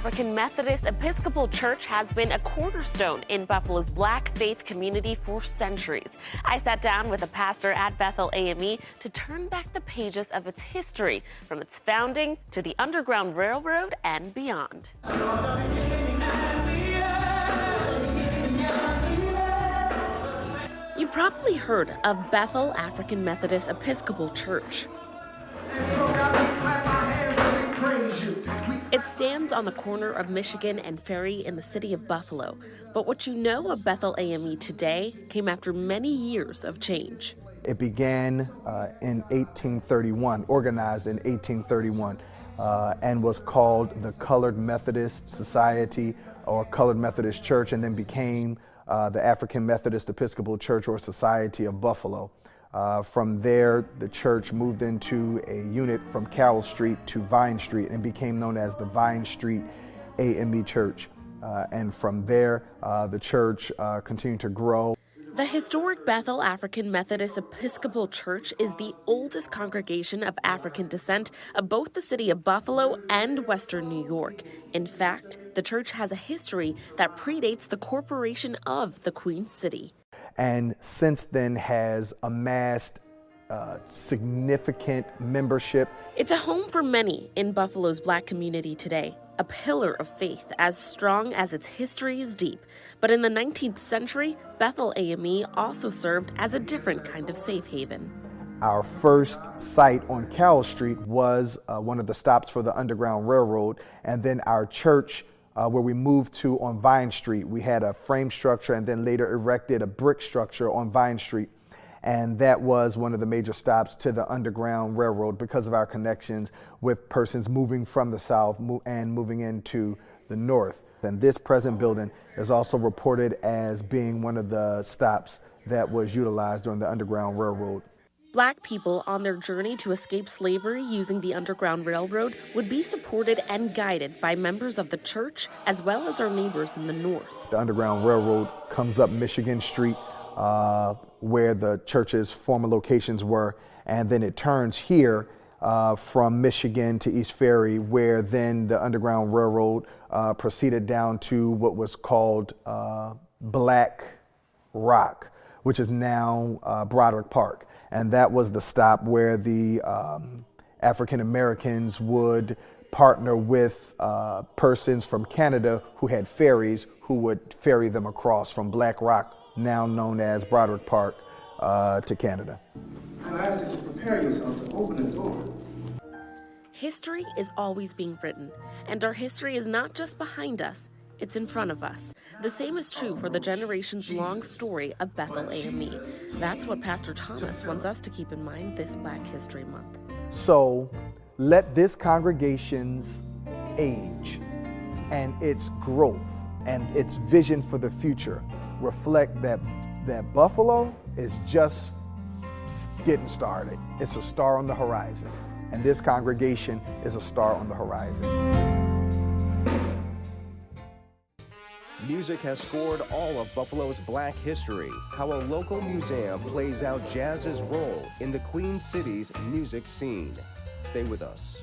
African Methodist Episcopal Church has been a cornerstone in Buffalo's Black faith community for centuries. I sat down with a pastor at Bethel AME to turn back the pages of its history, from its founding to the Underground Railroad and beyond. You've probably heard of Bethel African Methodist Episcopal Church. It stands on the corner of Michigan and Ferry in the city of Buffalo. But what you know of Bethel AME today came after many years of change. It began in 1831, organized in 1831, and was called the Colored Methodist Society or Colored Methodist Church, and then became the African Methodist Episcopal Church or Society of Buffalo. From there, the church moved into a unit from Carroll Street to Vine Street and became known as the Vine Street AME Church. And from there, the church continued to grow. The historic Bethel African Methodist Episcopal Church is the oldest congregation of African descent of both the city of Buffalo and Western New York. In fact, the church has a history that predates the corporation of the Queen City. And since then has amassed significant membership. It's a home for many in Buffalo's Black community today, a pillar of faith as strong as its history is deep. But in the 19th century, Bethel AME also served as a different kind of safe haven. Our first site on Carroll Street was one of the stops for the Underground Railroad, and then our church where we moved to on Vine Street. We had a frame structure and then later erected a brick structure on Vine Street. And that was one of the major stops to the Underground Railroad because of our connections with persons moving from the south and moving into the north. And this present building is also reported as being one of the stops that was utilized during the Underground Railroad. Black people on their journey to escape slavery using the Underground Railroad would be supported and guided by members of the church as well as our neighbors in the north. The Underground Railroad comes up Michigan Street, where the church's former locations were, and then it turns here from Michigan to East Ferry, where then the Underground Railroad proceeded down to what was called Black Rock, which is now Broderick Park. And that was the stop where the African Americans would partner with persons from Canada who had ferries who would ferry them across from Black Rock, now known as Broderick Park, to Canada. I ask that you prepare yourself to open the door. History is always being written, and our history is not just behind us, it's in front of us. The same is true for the generations-long story of Bethel AME. That's what Pastor Thomas wants us to keep in mind this Black History Month. So let this congregation's age and its growth and its vision for the future reflect that Buffalo is just getting started. It's a star on the horizon, and this congregation is a star on the horizon. Music has scored all of Buffalo's Black history, how a local museum plays out jazz's role in the Queen City's music scene. Stay with us.